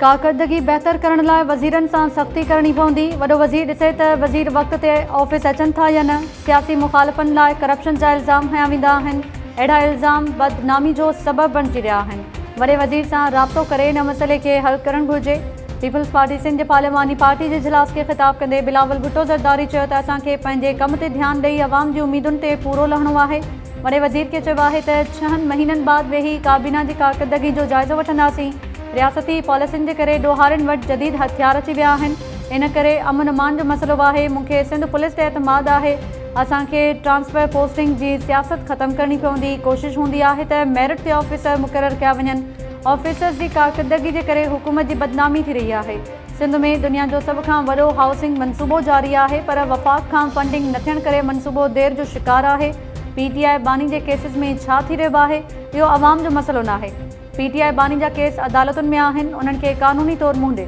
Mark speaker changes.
Speaker 1: कारकर्दगी बहितर करण लाइ वज़ीरनि सां सख़्ती करणी पवंदी। वॾो वज़ीर ॾिसे त वज़ीर वक़्त ते ऑफिस अचनि था या न। सियासी मुखालिफ़नि लाइ करप्शन जा इल्ज़ाम हया वेंदा आहिनि। अहिड़ा इल्ज़ाम बदनामी जो सबबु बणिजी रहिया आहिनि। वॾे वज़ीर सां राब्तो करे इन मसइले खे हल करणु घुरिजे। पीपल्स पार्टी सिंध जे पार्लियामानी पार्टी जे इजलास खे ख़िताब कंदे बिलावल भुट्टो ज़रदारी चयो त असांखे पंहिंजे कम ते ध्यानु ॾेई अवाम जी उमीदुनि ते पूरो लहणो आहे। वॾे वज़ीर खे चयो आहे त 6 महीननि बाद वेही काबीना जी कारकर्दगी जो जाइज़ो वठंदासीं। रियासती पॉलिसियुनि जे करे ॾोहारियुनि वटि जदीद हथियार अची विया आहिनि। इन करे अमन अमान जो मसइलो आहे। मूंखे सिंध पुलिस ते एतमाद आहे। असांखे ट्रांसफर पोस्टिंग जी सियासत ख़तमु करणी पवंदी। कोशिशि हूंदी आहे त मेरिट ते ऑफिसर मुक़ररु कया वञनि। ऑफिसर्स जी कारकर्दगी जे करे हुकूमत जी बदनामी थी रही आहे। सिंध में दुनिया जो सभ खां वॾो हाउसिंग मनसूबो जारी आहे, पर वफ़ाक़ खां फंडिंग न थियण करे मनसूबो देर जो शिकार आहे। PTI बानी जे केसिस में छा थी रहियो आहे, इहो अवाम जो मसइलो नाहे। PTI बानी जा केस अदालतुनि में आहिनि, उन्हनि खे क़ानूनी तौरु मुंहुं ॾे।